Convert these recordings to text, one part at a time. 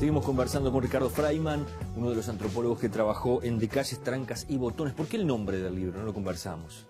Seguimos conversando con Ricardo Freyman, uno de los antropólogos que trabajó en De Calles, Trancas y Botones. ¿Por qué el nombre del libro? No lo conversamos.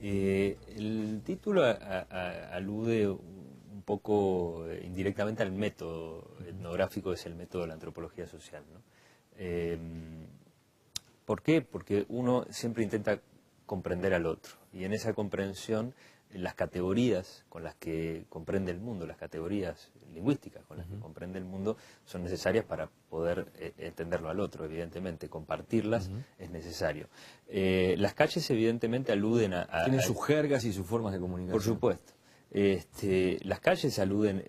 El título alude un poco indirectamente al método etnográfico, es el método de la antropología social, ¿no? ¿Por qué? Porque uno siempre intenta comprender al otro, y en esa comprensión las categorías con las que comprende el mundo, las categorías lingüísticas con las que comprende el mundo, son necesarias para poder entenderlo al otro, evidentemente. Compartirlas es necesario. Las calles evidentemente aluden Tienen sus jergas y sus formas de comunicación. Por supuesto. Las calles aluden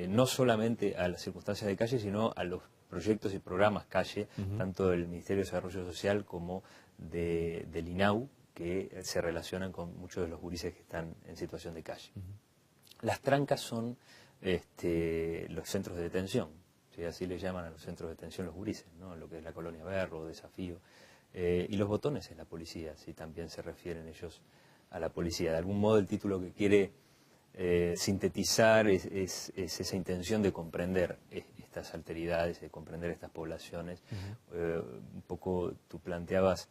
no solamente a las circunstancias de calle, sino a los proyectos y programas calle, tanto del Ministerio de Desarrollo Social como del INAU, que se relacionan con muchos de los gurises que están en situación de calle. Las trancas son los centros de detención, ¿sí? Así le llaman a los centros de detención los gurises, ¿no? Lo que es la Colonia Berro, Desafío, y los botones es la policía, ¿sí? También se refieren ellos a la policía. De algún modo el título que quiere sintetizar es esa intención de comprender estas alteridades, de comprender estas poblaciones. Un poco tú planteabas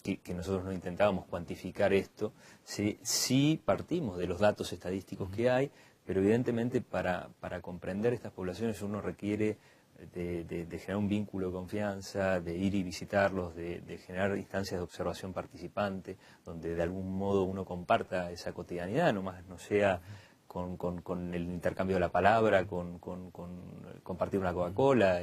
que nosotros no intentábamos cuantificar esto. Sí partimos de los datos estadísticos que hay, pero evidentemente para comprender estas poblaciones uno requiere de generar un vínculo de confianza, de ir y visitarlos, de generar instancias de observación participante, donde de algún modo uno comparta esa cotidianidad, nomás no sea con el intercambio de la palabra, con compartir una Coca-Cola,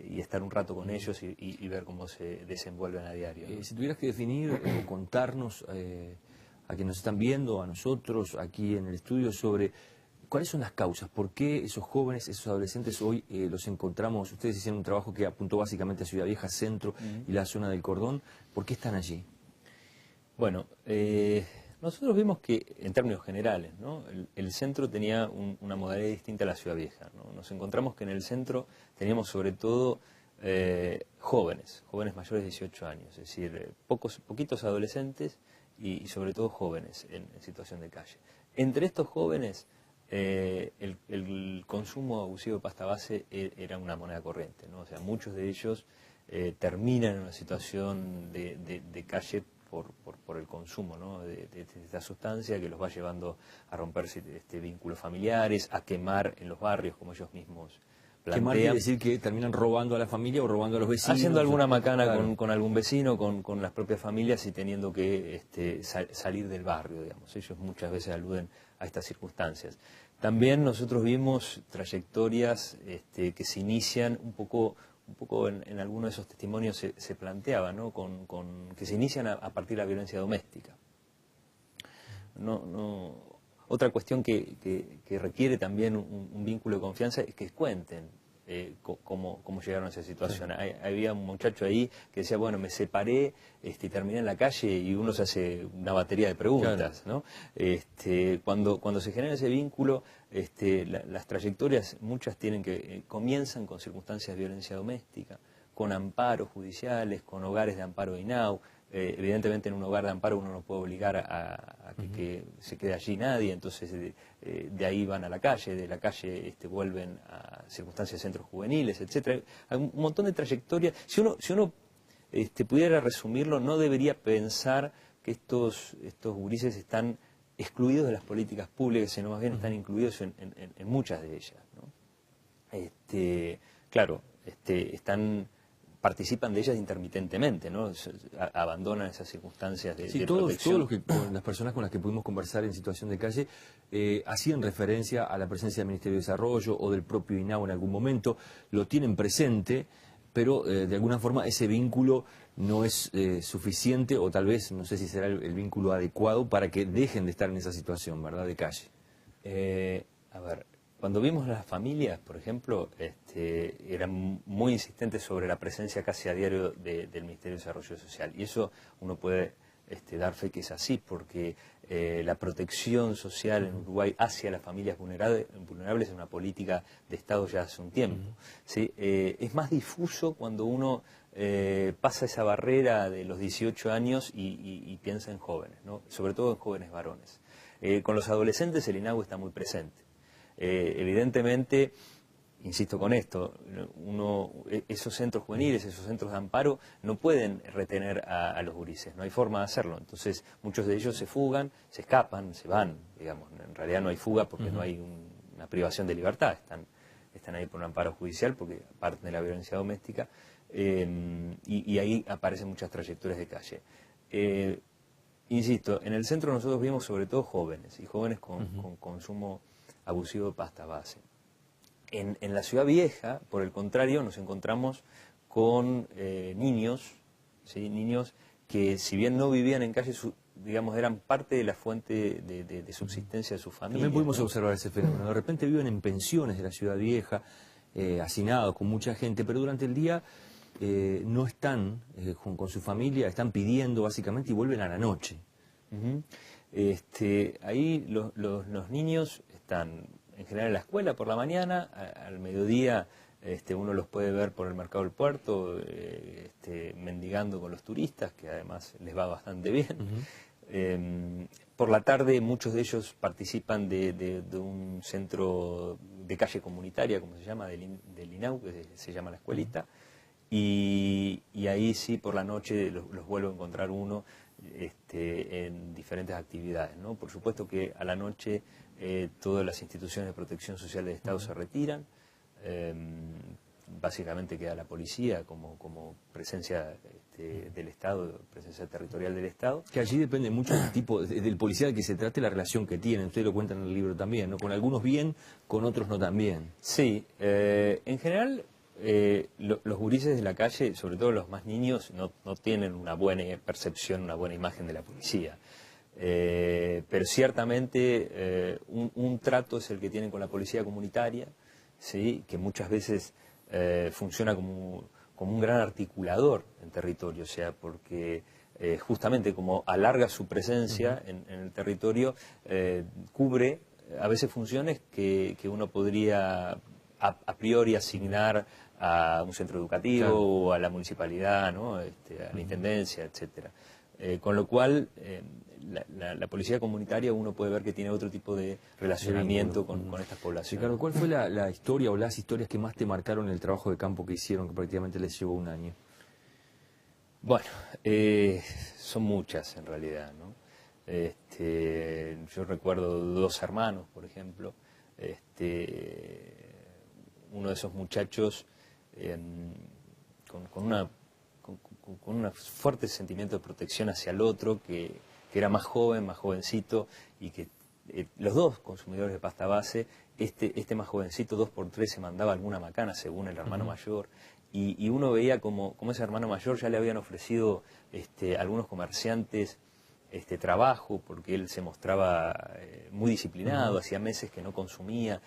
y estar un rato con ellos y ver cómo se desenvuelven a diario, ¿no? Si tuvieras que definir o contarnos a quienes nos están viendo, a nosotros aquí en el estudio, sobre cuáles son las causas, por qué esos jóvenes, esos adolescentes hoy los encontramos. Ustedes hicieron un trabajo que apuntó básicamente a Ciudad Vieja, Centro y la zona del Cordón. ¿Por qué están allí? Bueno, nosotros vimos que, en términos generales, ¿no?, el centro tenía una modalidad distinta a la Ciudad Vieja, ¿no? Nos encontramos que en el centro teníamos sobre todo jóvenes mayores de 18 años, es decir, poquitos adolescentes y sobre todo jóvenes en situación de calle. Entre estos jóvenes, el consumo abusivo de pasta base era una moneda corriente, ¿no? O sea, muchos de ellos terminan en una situación de calle por el consumo, ¿no?, de esta sustancia que los va llevando a romperse vínculos familiares, a quemar en los barrios, como ellos mismos plantean. Quemar quiere decir que terminan robando a la familia o robando a los vecinos. Haciendo alguna macana, claro, con algún vecino, con las propias familias, y teniendo que salir del barrio, digamos. Ellos muchas veces aluden a estas circunstancias. También nosotros vimos trayectorias que se inician un poco en algunos de esos testimonios se planteaba, ¿no?, que se inician a partir de la violencia doméstica. Otra cuestión que requiere también un vínculo de confianza es que cuenten cómo llegaron a esa situación. Sí. Había un muchacho ahí que decía, bueno, me separé y terminé en la calle, y uno se hace una batería de preguntas, claro, ¿no? Cuando se genera ese vínculo, las trayectorias, muchas comienzan con circunstancias de violencia doméstica, con amparos judiciales, con hogares de amparo de INAU. Evidentemente en un hogar de amparo uno no puede obligar a que se quede allí nadie, entonces de ahí van a la calle, de la calle vuelven a circunstancias de centros juveniles, etcétera. Hay un montón de trayectorias. Si uno pudiera resumirlo, no debería pensar que estos gurises están excluidos de las políticas públicas, sino más bien están incluidos en muchas de ellas, ¿no? Claro, participan de ellas intermitentemente, ¿no? Abandonan esas circunstancias de protección. Todos las personas con las que pudimos conversar en situación de calle hacían referencia a la presencia del Ministerio de Desarrollo o del propio INAU en algún momento, lo tienen presente, pero de alguna forma ese vínculo no es suficiente, o tal vez, no sé si será el vínculo adecuado para que dejen de estar en esa situación, ¿verdad?, de calle. A ver, cuando vimos las familias, por ejemplo, eran muy insistentes sobre la presencia casi a diario del Ministerio de Desarrollo Social. Y eso uno puede dar fe que es así, porque la protección social en Uruguay hacia las familias vulnerables es una política de Estado ya hace un tiempo, ¿sí? Es más difuso cuando uno pasa esa barrera de los 18 años y piensa en jóvenes, ¿no?, sobre todo en jóvenes varones. Con los adolescentes el INAU está muy presente. Evidentemente insisto con esto, esos centros juveniles, esos centros de amparo, no pueden retener a los gurises, no hay forma de hacerlo. Entonces, muchos de ellos se fugan, se escapan, se van, digamos. En realidad no hay fuga porque no hay una privación de libertad, están ahí por un amparo judicial porque parten de la violencia doméstica, y ahí aparecen muchas trayectorias de calle. Insisto, en el centro nosotros vimos sobre todo jóvenes, y jóvenes con consumo abusivo de pasta base. En la ciudad vieja, por el contrario, nos encontramos con niños, ¿sí? Niños que si bien no vivían en calle, digamos, eran parte de la fuente de subsistencia de su familia. También pudimos observar ese fenómeno. De repente viven en pensiones de la ciudad vieja, hacinados con mucha gente, pero durante el día no están con su familia, están pidiendo básicamente y vuelven a la noche. Ahí los niños están en general en la escuela por la mañana, al mediodía uno los puede ver por el mercado del puerto, mendigando con los turistas, que además les va bastante bien. Por la tarde muchos de ellos participan de un centro de calle comunitaria, como se llama, del INAU, que se llama la escuelita, y ahí sí por la noche los vuelvo a encontrar uno en diferentes actividades, ¿no? Por supuesto que a la noche todas las instituciones de protección social del Estado se retiran, básicamente queda la policía como presencia del Estado, presencia territorial del Estado. Que allí depende mucho del tipo, del policía del que se trate, la relación que tienen. Ustedes lo cuentan en el libro también, ¿no? Con algunos bien, con otros no tan bien. Sí, en general los gurises de la calle, sobre todo los más niños, no tienen una buena percepción, una buena imagen de la policía. Pero ciertamente un trato es el que tienen con la policía comunitaria, ¿sí? Que muchas veces funciona como un gran articulador en territorio, o sea, porque justamente como alarga su presencia en el territorio, cubre a veces funciones que uno podría a priori asignar a un centro educativo, claro, o a la municipalidad, ¿no? A la intendencia, etcétera. Con lo cual, la policía comunitaria uno puede ver que tiene otro tipo de relacionamiento con estas poblaciones. Ricardo, ¿cuál fue la historia o las historias que más te marcaron en el trabajo de campo que hicieron, que prácticamente les llevó un año? Bueno, son muchas en realidad, ¿no? Yo recuerdo 2 hermanos, por ejemplo. Uno de esos muchachos con un fuerte sentimiento de protección hacia el otro, que era más joven, más jovencito, y que los dos consumidores de pasta base, este más jovencito 2x3 se mandaba alguna macana según el hermano mayor, y uno veía como ese hermano mayor ya le habían ofrecido algunos comerciantes trabajo, porque él se mostraba muy disciplinado, hacía meses que no consumía,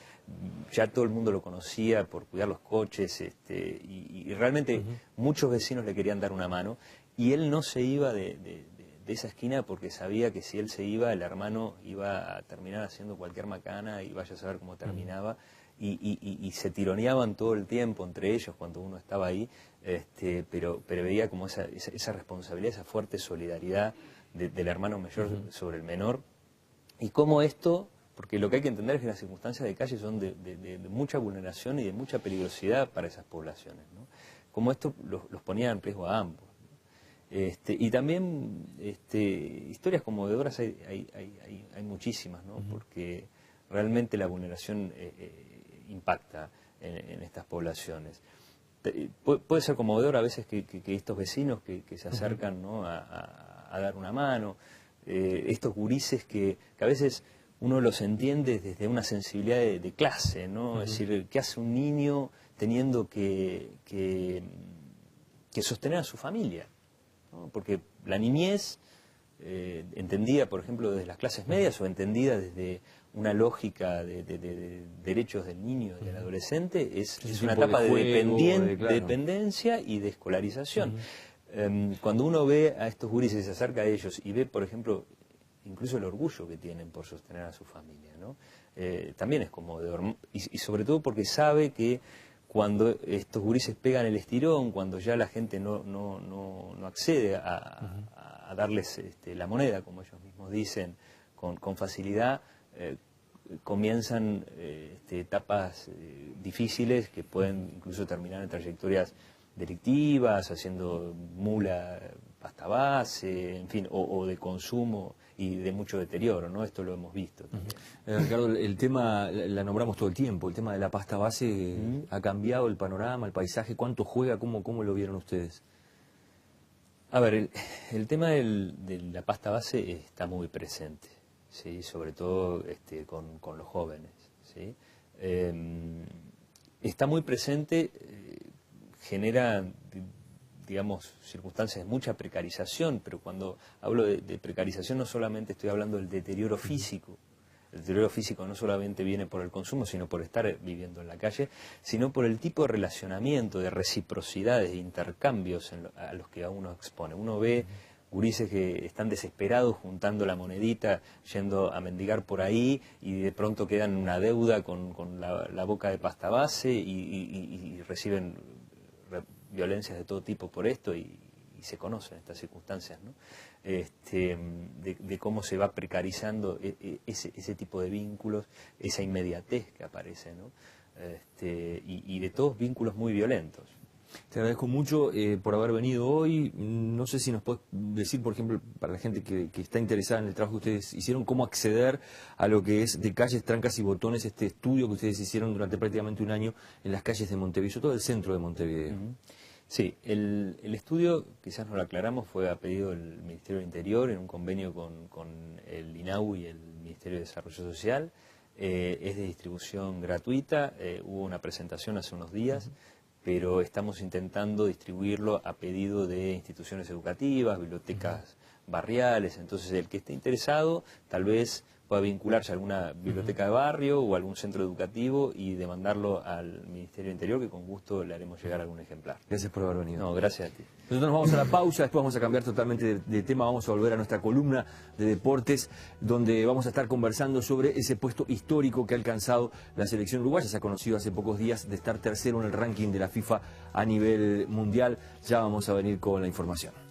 ya todo el mundo lo conocía por cuidar los coches, y realmente muchos vecinos le querían dar una mano, y él no se iba de esa esquina porque sabía que si él se iba, el hermano iba a terminar haciendo cualquier macana y vaya a saber cómo terminaba, y se tironeaban todo el tiempo entre ellos cuando uno estaba ahí, pero veía como esa responsabilidad, esa fuerte solidaridad del hermano mayor sobre el menor, y cómo esto, porque lo que hay que entender es que las circunstancias de calle son de mucha vulneración y de mucha peligrosidad para esas poblaciones, ¿no? Cómo esto los ponía en riesgo a ambos. Y también historias conmovedoras hay muchísimas, ¿no? Porque realmente la vulneración impacta en estas poblaciones. Puede ser conmovedor a veces que estos vecinos que se acercan, ¿no? a dar una mano, estos gurises que a veces uno los entiende desde una sensibilidad de clase, ¿no? Es decir, ¿qué hace un niño teniendo que sostener a su familia, ¿no? Porque la niñez, entendida, por ejemplo, desde las clases medias o entendida desde una lógica de derechos del niño y del adolescente, es una etapa de dependencia y de escolarización. Cuando uno ve a estos gurises y se acerca a ellos y ve, por ejemplo, incluso el orgullo que tienen por sostener a su familia, ¿no? También es conmovedor, y sobre todo porque sabe que cuando estos gurises pegan el estirón, cuando ya la gente no accede a darles la moneda, como ellos mismos dicen, con facilidad, comienzan etapas difíciles que pueden incluso terminar en trayectorias delictivas, haciendo mula, pasta base, en fin, o de consumo y de mucho deterioro, ¿no? Esto lo hemos visto también. Ricardo, el tema, la nombramos todo el tiempo, el tema de la pasta base ha cambiado el panorama, el paisaje, ¿cuánto juega? ¿Cómo lo vieron ustedes? A ver, el tema de la pasta base está muy presente, ¿sí? Sobre todo con los jóvenes, ¿sí? Está muy presente, genera, digamos, circunstancias de mucha precarización, pero cuando hablo de precarización no solamente estoy hablando del deterioro físico. El deterioro físico no solamente viene por el consumo, sino por estar viviendo en la calle, sino por el tipo de relacionamiento, de reciprocidades, de intercambios a los que a uno expone. Uno ve gurises que están desesperados juntando la monedita, yendo a mendigar por ahí, y de pronto quedan en una deuda con la boca de pasta base y reciben violencias de todo tipo por esto y se conocen estas circunstancias, ¿no? De cómo se va precarizando ese tipo de vínculos, esa inmediatez que aparece, ¿no? Y de todos vínculos muy violentos. Te agradezco mucho por haber venido hoy. No sé si nos puedes decir, por ejemplo, para la gente que está interesada en el trabajo que ustedes hicieron, cómo acceder a lo que es de calles, trancas y botones, este estudio que ustedes hicieron durante prácticamente un año en las calles de Montevideo, todo el centro de Montevideo. Sí, el estudio, quizás no lo aclaramos, fue a pedido del Ministerio del Interior en un convenio con el INAU y el Ministerio de Desarrollo Social. Es de distribución gratuita, hubo una presentación hace unos días, pero estamos intentando distribuirlo a pedido de instituciones educativas, bibliotecas barriales. Entonces, el que esté interesado, tal vez pueda vincularse a alguna biblioteca de barrio o algún centro educativo y demandarlo al Ministerio del Interior, que con gusto le haremos llegar algún ejemplar. Gracias por haber venido. No, gracias a ti. Nosotros nos vamos a la pausa, después vamos a cambiar totalmente de tema, vamos a volver a nuestra columna de deportes, donde vamos a estar conversando sobre ese puesto histórico que ha alcanzado la selección uruguaya. Se ha conocido hace pocos días de estar tercero en el ranking de la FIFA a nivel mundial. Ya vamos a venir con la información.